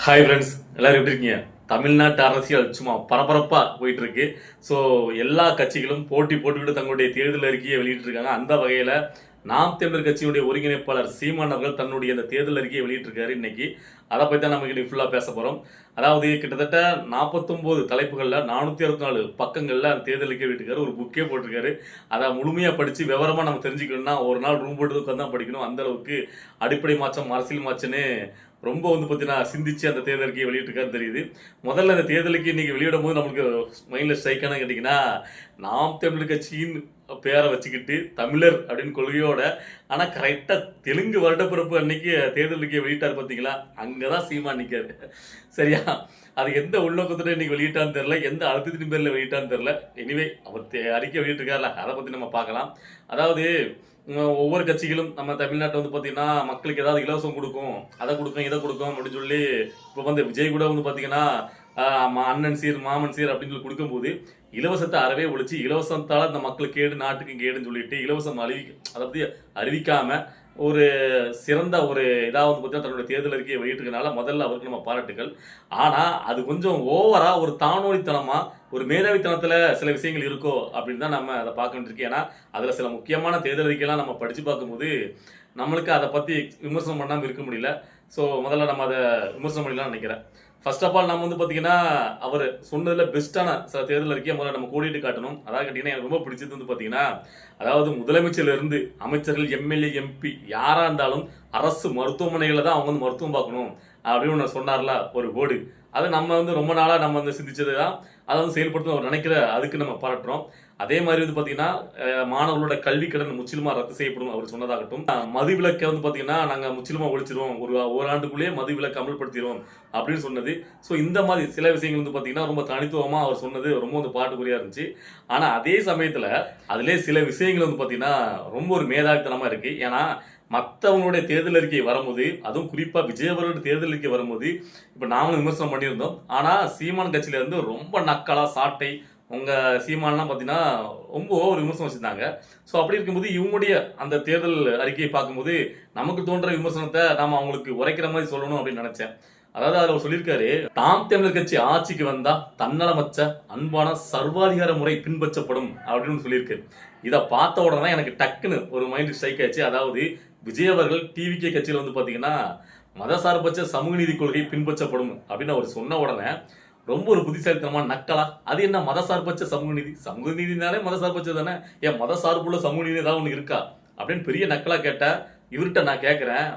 Hi friends, எல்லாரும் எப்படி இருக்கீங்க? தமிழ்நாட்டு அரசியல் சும்மா பரபரப்பா போயிட்டு இருக்கு. ஸோ எல்லா கட்சிகளும் போட்டி போட்டுக்கிட்டு தங்களுடைய தேர்தல் அறிக்கையை வெளியிட்டு இருக்காங்க. அந்த வகையில நாம் தமிழர் கட்சியுடைய ஒருங்கிணைப்பாளர் சீமான் அவர்கள் தன்னுடைய இந்த தேர்தல் அறிக்கையை வெளியிட்டிருக்காரு இன்னைக்கு. அதை பற்றி தான் நம்ம இன்னைக்கு ஃபுல்லாக பேச போகிறோம். அதாவது கிட்டத்தட்ட 49 தலைப்புகளில் 464 பக்கங்களில் அந்த தேர்தல் அறிக்கை வெளியிட்டிருக்காரு. ஒரு புக்கே போட்டிருக்காரு. அதை முழுமையாக படித்து விவரமாக நம்ம தெரிஞ்சுக்கணும்னா ஒரு நாள் ரூம் போட்டு உட்காந்து தான் படிக்கணும். அந்த அளவுக்கு அடிப்படை மாற்றம், அரசியல் மாற்றம்னு ரொம்ப பார்த்தீங்கன்னா சிந்திச்சு அந்த தேர்தல் அறிக்கையை வெளியிட்டிருக்காருன்னு தெரியுது. முதல்ல அந்த தேர்தலுக்கு இன்னைக்கு வெளியிடும் போது நம்மளுக்கு மைண்டில் ஸ்ட்ரைக்கான கேட்டிங்கன்னா, நாம் தமிழர் கட்சியின் பேரை வச்சுக்கிட்டு தமிழர் அப்படின்னு கொள்கையோட, ஆனால் கரெக்டாக தெலுங்கு வருடப்பிறப்பு அன்னைக்கு தேர்தல் அறிக்கையை வெளியிட்டார் பார்த்தீங்களா, அங்கே தான் சீமான் நிற்காரு. சரியா? அது எந்த உள்நோக்கத்தோட இன்னைக்கு வெளியிட்டான்னு தெரில, எந்த அழுத்தத்தின் பேரில் வெளியிட்டான்னு தெரில. எனிவே அவர் அறிக்கை வெளியிட்டிருக்காருல, அதை பற்றி நம்ம பார்க்கலாம். அதாவது ஒவ்வொரு கட்சிகளும் நம்ம தமிழ்நாட்டில் பார்த்தீங்கன்னா மக்களுக்கு ஏதாவது இலவசம் கொடுக்கும், அதை கொடுக்கும், இதை கொடுக்கும் அப்படின்னு சொல்லி இப்போ விஜய் கூட பார்த்தீங்கன்னா அண்ணன் சீர் மாமன் சீர் அப்படின்னு சொல்லி கொடுக்கும்போது இலவசத்தை அறவே ஒழிச்சு இலவசத்தால் இந்த மக்களுக்கு கேடு நாட்டுக்கு கேடுன்னு சொல்லிட்டு இலவசம் அதாவது அறிவிக்காம ஒரு சிறந்த ஒரு இதாக பார்த்தீங்கன்னா தன்னுடைய தேர்தல் அறிக்கையை வெளியிட்டிருக்கனால முதல்ல அவருக்கு நம்ம பாராட்டுகள். ஆனால் அது கொஞ்சம் ஓவராக ஒரு தானோடித்தனமாக ஒரு மேதாவித்தனத்தில் சில விஷயங்கள் இருக்கோ அப்படின்னு தான் நம்ம அதை பார்க்க வேண்டியிருக்கு. ஏன்னா அதில் சில முக்கியமான தேர்தல் அறிக்கையெல்லாம் நம்ம படித்து பார்க்கும்போது நம்மளுக்கு அதை பற்றி விமர்சனம் பண்ணாமல் இருக்க முடியல. ஸோ முதல்ல நம்ம அதை விமர்சனம் பண்ணலாம்னு நினைக்கிறேன். ஃபர்ஸ்ட் ஆஃப் ஆல் நம்ம பார்த்தீங்கன்னா அவர் சொன்னதில் பெஸ்ட்டான சில தேர்தல் அறிக்கையை முதல்ல நம்ம கோடிட்டு காட்டணும். அதாவது கேட்டிங்கன்னா எனக்கு ரொம்ப பிடிச்சது பார்த்தீங்கன்னா, அதாவது முதலமைச்சர்லேருந்து அமைச்சர்கள், எம்எல்ஏ, எம்பி யாராக இருந்தாலும் அரசு மருத்துவமனைகளில் தான் அவங்க மருத்துவம் பார்க்கணும் அப்படின்னு ஒன்று சொன்னார்ல ஒரு போர்டு. அது நம்ம ரொம்ப நாளாக நம்ம சிந்திச்சது தான். அதை செயல்படுத்தணும் அவர் நினைக்கிற அதுக்கு நம்ம பாராட்டுறோம். அதே மாதிரி பார்த்தீங்கன்னா மாணவர்களோட கல்வி கடன் முற்றிலுமா ரத்து செய்யப்படும் அவர் சொன்னதாகட்டும். மது விலக்கை பார்த்தீங்கன்னா நாங்கள் முற்றிலுமா ஒழிச்சிருவோம், ஒரு ஆண்டுக்குள்ளேயே மது விலக்கு அமல்படுத்திடுவோம் அப்படின்னு சொன்னது. ஸோ இந்த மாதிரி சில விஷயங்கள் பார்த்தீங்கன்னா ரொம்ப தனித்துவமாக அவர் சொன்னது ரொம்ப பாட்டுக்குறியாக இருந்துச்சு. ஆனால் அதே சமயத்தில் அதிலே சில விஷயங்கள் பார்த்தீங்கன்னா ரொம்ப ஒரு மேதாவித்தனமாக இருக்குது. ஏன்னா மற்றவங்களுடைய தேர்தல் அறிக்கை வரும்போது, அதுவும் குறிப்பாக விஜய் அவர்களுடைய தேர்தல் அறிக்கை வரும்போது இப்போ நாங்களும் விமர்சனம் பண்ணியிருந்தோம். ஆனால் சீமான் கட்சியிலேருந்து ரொம்ப நக்கலா சாட்டை உங்கள் சீமானெலாம் பார்த்தீங்கன்னா ரொம்ப ஒரு விமர்சனம் வச்சுருந்தாங்க. ஸோ அப்படி இருக்கும்போது இவங்களுடைய அந்த தேர்தல் அறிக்கையை பார்க்கும்போது நமக்கு தோன்ற விமர்சனத்தை நாம் அவங்களுக்கு உரைக்கிற மாதிரி சொல்லணும் அப்படின்னு நினச்சேன். அதாவது அதில் சொல்லியிருக்காரு, தாம் தமிழர் கட்சி ஆட்சிக்கு வந்தால் தன்னலமற்ற அன்பான சர்வாதிகார முறை பின்பற்றப்படும் அப்படின்னு சொல்லியிருக்கு. இதை பார்த்த உடனே எனக்கு டக்குன்னு ஒரு மைண்ட் ஸ்ட்ரைக் ஆச்சு. அதாவது விஜய் அவர்கள் டிவிகே கட்சியில் பார்த்தீங்கன்னா மதசார்பற்ற சமூக நீதி கொள்கை பின்பற்றப்படும் அப்படின்னு அவர் சொன்ன உடனே ரொம்ப ஒரு புத்திசாலித்தனமான நக்கலா, அது என்ன மதசார்பற்ற சமூக நீதி, சமூக நீதினாலே மதசார்பற்ற தானே, ஏன் மதசார்புள்ள சமூக நீதி ஏதாவது ஒன்று இருக்கா அப்படின்னு பெரிய நக்கலா கேட்ட இவர்கிட்ட நான் கேட்குறேன்,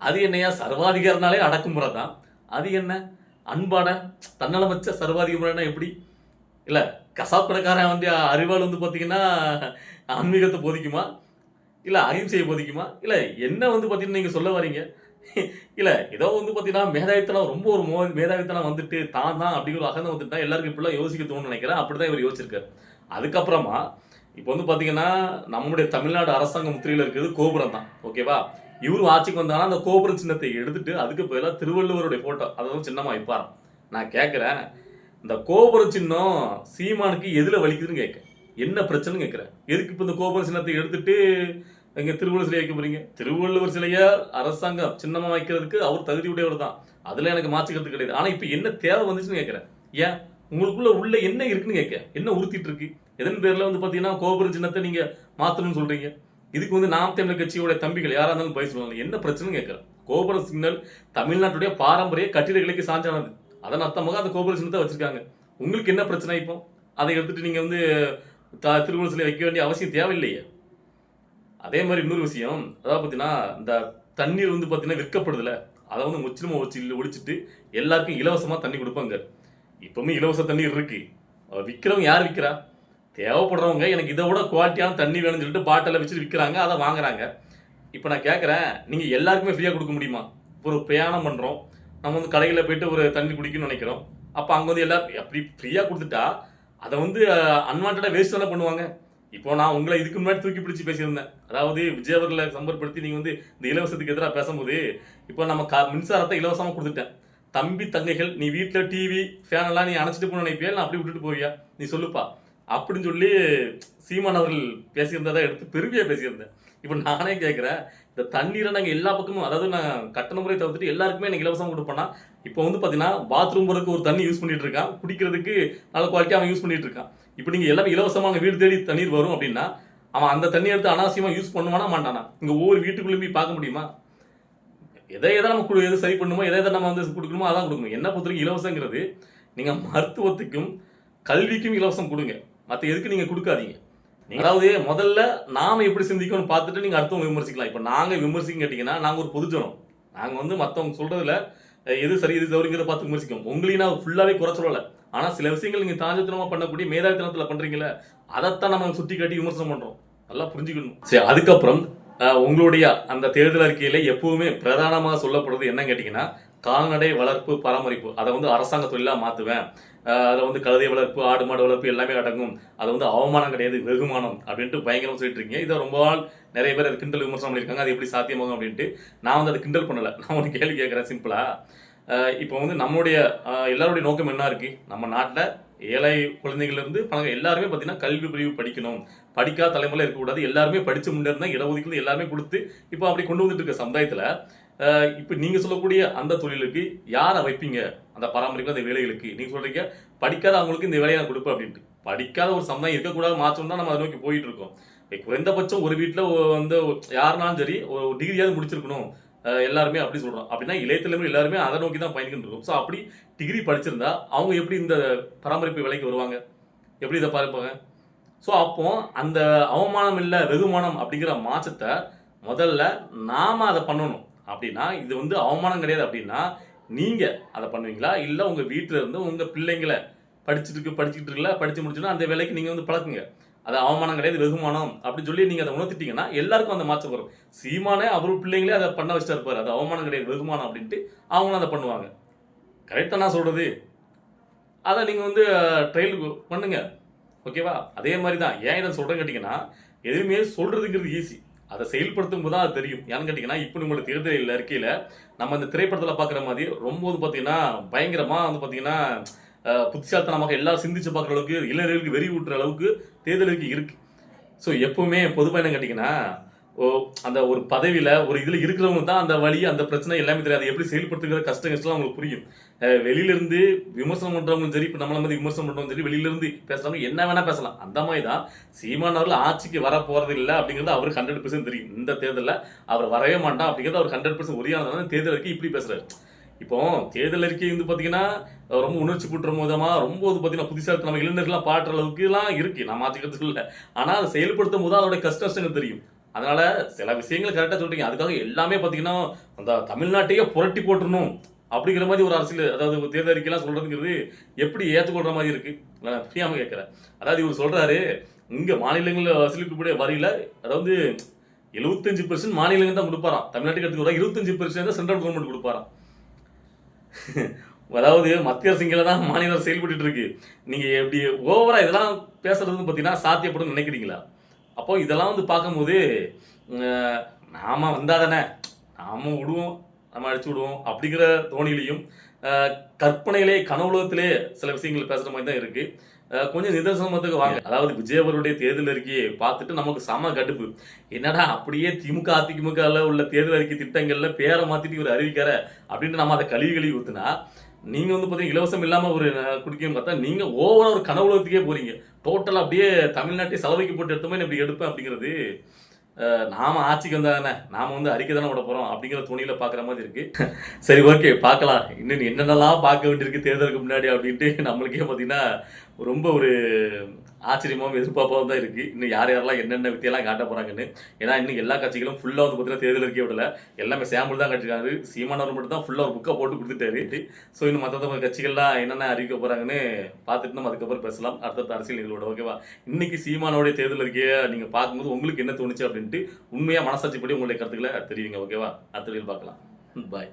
அது என்னையா சர்வாதிகாரனாலே அடக்குமுறை தான், அது என்ன அன்பான தன்னலமற்ற சர்வாதிகாரம்னா எப்படி? இல்லை கசாப் கடைக்காரன் அறிவால் பார்த்தீங்கன்னா ஆன்மீகத்தை போதிக்குமா, இல்லை அகிம்சையை போதிக்குமா, இல்லை என்ன பார்த்தீங்கன்னா நீங்கள் சொல்ல வரீங்க? இல்லை ஏதோ பார்த்தீங்கன்னா மேதாவித்தனம் ரொம்ப ஒரு மேதாவித்தனம் வந்துட்டு தான் அப்படிங்கிற அகந்தம் வந்துட்டா எல்லாருக்கும் இப்படிலாம் யோசிக்க தோணுன்னு நினைக்கிறேன். அப்படிதான் இவர் யோசிச்சிருக்காரு. அதுக்கப்புறமா இப்போ பார்த்தீங்கன்னா நம்முடைய தமிழ்நாடு அரசாங்க முத்திரையில் இருக்கிறது கோபுரம் தான், ஓகேவா? இவரும் ஆட்சிக்கு வந்தாங்கன்னா அந்த கோபுரம் சின்னத்தை எடுத்துட்டு அதுக்கு பதிலாக திருவள்ளுவருடைய போட்டோ அதை சின்னமாக வைப்பார். நான் கேட்குறேன், இந்த கோபுரம் சின்னம் சீமானுக்கு எதில் வலிக்குதுன்னு கேட்க, என்ன பிரச்சனைன்னு கேட்குறேன். எதுக்கு இப்போ இந்த கோபுரம் சின்னத்தை எடுத்துட்டு எங்க திருவள்ளுவர் சிலை வைக்க போறீங்க? திருவள்ளுவர் சிலைய அரசாங்கம் சின்னமா வைக்கிறதுக்கு அவர் தகுதி உடையவர் தான், அதுல எனக்கு மாற்றுக்கிறது கிடையாது. ஆனா இப்ப என்ன தேவை வந்துச்சுன்னு கேட்கிறேன். ஏன் உங்களுக்குள்ள உள்ள என்ன இருக்குன்னு கேட்க, என்ன உறுத்திட்டு இருக்கு? எதன் பேர்ல பாத்தீங்கன்னா கோபுர சின்னத்தை நீங்க மாத்தணும்னு சொல்றீங்க? இதுக்கு நாம் தமிழர் கட்சியோட தம்பிகள் யாரா இருந்தாலும் போய் சொல்லுவாங்க, என்ன பிரச்சனை கேட்கிறேன். கோபுர சிக்னல் தமிழ்நாட்டுடைய பாரம்பரிய கட்டிடக்கலைக்கு சான்றானது, அதன் அர்த்தமாக அந்த கோபுர சின்னத்தை வச்சிருக்காங்க. உங்களுக்கு என்ன பிரச்சனை? இப்போ அதை எடுத்துட்டு நீங்க திருவள்ளுவர் சிலை வைக்க வேண்டிய அவசியம் தேவையில்லையே. அதே மாதிரி இன்னொரு விஷயம், அதாவது பார்த்தீங்கன்னா இந்த தண்ணீர் பார்த்தீங்கன்னா விற்கப்படுதுல, அதை முற்றிலுமா ஒழிச்சிட்டு எல்லாருக்கும் இலவசமாக தண்ணி கொடுப்பாங்க. இப்பவுமே இலவச தண்ணீர் இருக்கு, விற்கிறவங்க யார் விற்கிறா? தேவைப்படுறவங்க எனக்கு இதை விட குவாலிட்டியான தண்ணி வேணும்னு சொல்லிட்டு பாட்டில் வச்சுட்டு விற்கிறாங்க, அதை வாங்குறாங்க. இப்போ நான் கேட்குறேன், நீங்கள் எல்லாருக்குமே ஃப்ரீயாக கொடுக்க முடியுமா? ஒரு பிரயாணம் பண்ணுறோம், நம்ம கடையில் போயிட்டு ஒரு தண்ணி குடிக்கணும்னு நினைக்கிறோம். அப்போ அங்கே எல்லாரும் அப்படி ஃப்ரீயாக கொடுத்துட்டா அதை அன்வான்டாக வேஸ்ட் தானே பண்ணுவாங்க. இப்போ நான் உங்களை இதுக்கு முன்னாடி தூக்கி பிடிச்சி பேசியிருந்தேன். அதாவது விஜய் அவர்களை சம்பர்படுத்தி நீங்கள் இந்த இலவசத்துக்கு எதிராக பேசும்போது, இப்போ நம்ம மின்சாரத்தை இலவசமாக கொடுத்துட்டேன். தம்பி தங்கைகள் நீ வீட்டில் டிவி ஃபேன் எல்லாம் நீ அணைச்சிட்டு போன நினைப்பியா, நான் அப்படி விட்டுட்டு போவியா, நீ சொல்லுப்பா அப்படின்னு சொல்லி சீமான் அவர்கள் பேசியிருந்ததை எடுத்து பெருமையாக பேசியிருந்தேன். இப்போ நானே கேட்குறேன், இந்த தண்ணீரை நாங்கள் எல்லா பக்கமும், அதாவது நான் கட்டண முறை தவிர்த்துட்டு எல்லாருக்குமே எனக்கு இலவசமாக கொடுப்போம்னா, இப்போ வந்து பார்த்தீங்கன்னா பாத்ரூம் போகிறதுக்கு ஒரு தண்ணி யூஸ் பண்ணிட்டு இருக்கான், குடிக்கிறதுக்கு நல்ல குவாலிட்டியாக அவன் யூஸ் பண்ணிட்டு இருக்கான். இப்போ நீங்கள் எல்லாமே இலவசமாக வீடு தேடி தண்ணீர் வரும் அப்படின்னா அவன் அந்த தண்ணி எடுத்து அனாவசியமாக யூஸ் பண்ணுவானா மாட்டானா? இங்கே ஒவ்வொரு வீட்டுக்குள்ளேயும் போய் பார்க்க முடியுமா? எதை நம்ம எது சரி பண்ணுமோ, எதை நம்ம வந்து கொடுக்கணுமோ அதான் கொடுக்கணும். என்ன பொறுத்தவரைக்கும் இலவசங்கிறது நீங்கள் மருத்துவத்துக்கும் கல்விக்கும் இலவசம் கொடுங்க, மற்ற எதுக்கு நீங்கள் கொடுக்காதீங்க. அதாவது முதல்ல நாம எப்படி சிந்திக்கணும்னு பார்த்துட்டு நீங்கள் அடுத்தவங்க விமர்சிக்கலாம். இப்போ நாங்கள் விமர்சிக்க கேட்டிங்கன்னா நாங்கள் ஒரு பொதுஜனம், நாங்கள் வந்து மற்றவங்க சொல்கிறதுல எது சரி எது தவறுங்கிறத பார்த்து விமர்சிக்கோம். உங்களையும் நான் ஃபுல்லாகவே குறை சொல்லலை, ஆனால் சில விஷயங்கள் நீங்கள் தாஞ்சத்தனமாக பண்ணக்கூடிய மேதாவித்தனத்தில் பண்ணுறீங்களே அதைத்தான் நம்ம சுட்டி காட்டி விமர்சனம் பண்ணுறோம். நல்லா புரிஞ்சுக்கணும். சரி, அதுக்கப்புறம் உங்களுடைய அந்த தேர்தல் அறிக்கையில் எப்பவுமே பிரதானமாக சொல்லப்படுறது என்னன்னு கேட்டிங்கன்னா, கால்நடை வளர்ப்பு பராமரிப்பு அதை வந்து அரசாங்க தொழிலாக மாற்றுவேன், அதில் வந்து கழுதை வளர்ப்பு ஆடு மாடு வளர்ப்பு எல்லாமே அடங்கும், அது வந்து அவமானம் கிடையாது வெகுமானம் அப்படின்ட்டு பயங்கரமாக சொல்லிட்டு இருக்கீங்க. இதை ரொம்ப நாள் நிறைய பேர் அது கிண்டல் விமர்சனம் பண்ணியிருக்காங்க. அது எப்படி சாத்தியமாகும் அப்படின்ட்டு நான் வந்து அதை கிண்டல் பண்ணலை. நான் ஒரு கேள்வி கேட்குறேன் சிம்பிளாக. இப்போ வந்து நம்மளுடைய எல்லாருடைய நோக்கம் என்ன இருக்குது? நம்ம நாட்டில் ஏழை குழந்தைகள்லேருந்து பணம் எல்லாருமே பார்த்தீங்கன்னா கல்வி பிரிவு படிக்கணும், படிக்காத தலைமுறை இருக்கக்கூடாது, எல்லாருமே படித்து முன்னேறினா இடஒதுக்கீடு எல்லாருமே கொடுத்து இப்போ அப்படி கொண்டு வந்துட்டு இருக்க சமுதாயத்தில் இப்போ நீங்கள் சொல்லக்கூடிய அந்த தொழிலுக்கு யாரை வைப்பீங்க? அந்த பராமரிப்பு அந்த வேலைகளுக்கு நீங்கள் சொல்கிறீங்க படிக்காத அவங்களுக்கு இந்த வேலையை நான் கொடுப்பேன் அப்படின்ட்டு. படிக்காத ஒரு சமுதாயம் இருக்கக்கூடாது மாற்றம் தான் நம்ம அதை நோக்கி போயிட்டு இருக்கோம். குறைந்தபட்சம் ஒரு வீட்டில் வந்து யாருனாலும் சரி ஒரு டிகிரியாவது முடிச்சிருக்கணும் எல்லாருமே அப்படி சொல்கிறோம். அப்படின்னா இளைய தலைமுறை எல்லாருமே அதை நோக்கி தான் பயணிக்கிட்டு இருக்கோம். ஸோ அப்படி டிகிரி படிச்சிருந்தா அவங்க எப்படி இந்த பராமரிப்பு வேலைக்கு வருவாங்க? எப்படி இதை பார்ப்பாங்க? ஸோ அப்போ அந்த அவமானம் இல்லை வெகுமானம் அப்படிங்கிற மாற்றத்தை முதல்ல நாம அதை பண்ணணும். அப்படின்னா இது வந்து அவமானம் கிடையாது அப்படின்னா நீங்கள் அதை பண்ணுவீங்களா? இல்லை உங்கள் வீட்டில் இருந்து உங்கள் பிள்ளைங்களை படிச்சுட்டு இருக்கல படித்து முடிச்சுன்னா அந்த வேலைக்கு நீங்கள் வந்து பழக்குங்க. அது அவமானம் கிடையாது வெகுமானம் அப்படின்னு சொல்லி நீங்கள் அதை உணர்த்திட்டீங்கன்னா எல்லாருக்கும் அந்த மாற்றம் வரும். சீமானே அவர் பிள்ளைங்களே அதை பண்ண வச்சுட்டு இருப்பார், அது அவமானம் கிடையாது வெகுமானம் அப்படின்ட்டு அவங்களும் அதை பண்ணுவாங்க. கரெக்டாக நான் சொல்கிறது அதை நீங்கள் வந்து ட்ரையல் பண்ணுங்க, ஓகேவா? அதே மாதிரி தான் ஏன் இதை சொல்கிறேன்னு கேட்டிங்கன்னா, எதுவுமே சொல்கிறதுங்கிறது ஈஸி, அதை செயல்படுத்தும் போது தான் அது தெரியும். ஏன்னு கேட்டிங்கன்னா இப்போ நம்மளோட தேர்தல் அறிக்கையில் நம்ம இந்த திரைப்படத்தில் பார்க்குற மாதிரி ரொம்ப வந்து பார்த்தீங்கன்னா பயங்கரமாக வந்து பார்த்தீங்கன்னா புத்திசாலித்தனமாக எல்லாரும் சிந்திச்சு பார்க்குற அளவுக்கு இளைஞர்களுக்கு வெறி ஊட்டுற அளவுக்கு தேர்தல் அறிக்கை இருக்குது. ஸோ எப்பவுமே பொதுவாக என்ன கேட்டிங்கன்னா அந்த ஒரு பதவியில் ஒரு இதில் இருக்கிறவங்க தான் அந்த வழி அந்த பிரச்சனை எல்லாமே தெரியாது, எப்படி செயல்படுத்துகிற கஷ்டம் அவங்களுக்கு புரியும். வெளியிலேருந்து விமர்சனம் பண்ணுறவங்களும் சரி, இப்போ நம்மள மாதிரி விமர்சனம் பண்ணுறவங்க சரி, வெளியிலேருந்து பேசுகிறவங்க என்ன வேணால் பேசலாம். அந்த மாதிரி தான் சீமான் அவர்கள் ஆட்சிக்கு வர போகிறது இல்லை அப்படிங்கிறது அவருக்கு 100% தெரியும். இந்த தேர்தலில் அவர் வரவே மாட்டான் அப்படிங்கிறது அவர் 100% உரியானதான தேர்தல் அறிக்கை இப்படி பேசுகிறாரு. இப்போ தேர்தல் அறிக்கை வந்து பார்த்தீங்கன்னா ரொம்ப உணர்ச்சி கூட்டுற விதமாக ரொம்ப வந்து பார்த்தீங்கன்னா புதுசாக நம்ம இளைஞர்கள்லாம் பாடுற அளவுக்குலாம் இருக்குது, நான் மாற்றிக்கிறதுக்கு இல்லை. ஆனால் அதை செயல்படுத்தும் போது அதோட கஷ்டங்கள் தெரியும். அதனால சில விஷயங்கள் கரெக்டாக சொல்றீங்க. அதுக்காக எல்லாமே பார்த்தீங்கன்னா அந்த தமிழ்நாட்டையே புரட்டி போட்டுருணும் அப்படிங்கிற மாதிரி ஒரு அரசியல், அதாவது தேர்தல் அறிக்கைலாம் சொல்றதுங்கிறது எப்படி ஏற்றுக்கொள்ற மாதிரி இருக்கு? நான் புரியாம கேட்குறேன். அதாவது இவர் சொல்றாரு இங்கே மாநிலங்களில் வசூலிக்கக்கூடிய வரியில அதாவது 75% மாநிலங்கள் தான் கொடுப்பாராம், தமிழ்நாட்டுக்கு எடுத்துக்கூட 25% தான் சென்ட்ரல் கவர்மெண்ட் கொடுப்பாராம். அதாவது மத்திய அரசு இங்கே தான் மாநில அரசு செயல்பட்டு இருக்கு. நீங்க எப்படி ஓவரா இதெல்லாம் பேசுறது பார்த்தீங்கன்னா சாத்தியப்படும் நினைக்கிறீங்களா? அப்போ இதெல்லாம் வந்து பார்க்கும்போது நாம வந்தாதானே நாம விடுவோம், நம்ம அடிச்சு விடுவோம் அப்படிங்கிற தோணிலையும் கற்பனையிலே கனவுலகத்திலே சில விஷயங்கள் பேசுகிற மாதிரி தான் இருக்கு. கொஞ்சம் நிதர்சனத்துக்கு வாங்க. அதாவது விஜய் அவருடைய தேர்தல் அறிக்கையை பார்த்துட்டு நமக்கு செம கடுப்பு. என்னடா அப்படியே திமுக அதிமுகவில் உள்ள தேர்தல் அறிக்கை திட்டங்கள்ல பேரை மாத்திட்டு ஒரு அறிவிக்கிற அப்படின்ட்டு நம்ம அதை கழுவி ஊத்துனா, நீங்க வந்து பார்த்தீங்கன்னா இலவசம் இல்லாமல் ஒரு குடிக்கணும்னு பார்த்தா நீங்க ஓவரா ஒரு கனவுலகத்துக்கே போறீங்க. டோட்டலாக அப்படியே தமிழ்நாட்டை செலவைக்கு போட்டு எடுத்தோமே இப்படி எடுப்பேன் அப்படிங்கிறது நாம ஆட்சிக்கு வந்தாதானே நாம வந்து அறிக்கை தானே விட போறோம் அப்படிங்கிற துணியில பாக்குற மாதிரி இருக்கு. சரி, ஓகே, பார்க்கலாம் இன்னும் என்னென்னலாம் பார்க்க வேண்டியிருக்கு தேர்தலுக்கு முன்னாடி அப்படின்ட்டு நம்மளுக்கே பார்த்தீங்கன்னா ரொம்ப ஒரு ஆச்சரியமாகவும் எதிர்பார்ப்பாகவும் தான் இருக்குது. இன்னும் யாரெல்லாம் என்னென்ன வித்தியெல்லாம் காட்ட போகிறாங்கன்னு. ஏன்னா இன்னும் எல்லா கட்சிகளும் ஃபுல்லாக வந்து பார்த்தீங்கன்னா தேர்தல் அறிக்கை விடலை, எல்லாமே சாம்பிள் தான் கட்டிருக்காரு. சீமானவர் மட்டும் தான் ஃபுல்லாக ஒரு புக்கை போட்டு கொடுத்துட்டாரு. ஸோ இன்னும் மற்ற கட்சிகள்லாம் என்னென்ன அறிவிக்க போகிறாங்கன்னு பார்த்துட்டு நம்ம அதுக்கப்புறம் பேசலாம் அடுத்த அரசியல் நிகழ்வோட, ஓகேவா? இன்னைக்கு சீமானோடைய தேர்தல் அறிக்கையை நீங்கள் பார்க்கும்போது உங்களுக்கு என்ன தோணுச்சு அப்படின்ட்டு உண்மையாக மனசாட்சிப்படி உங்களுடைய கருத்துக்களை தெரிவிங்க, ஓகேவா? அடுத்த வீடியோவில் பார்க்கலாம். பாய்.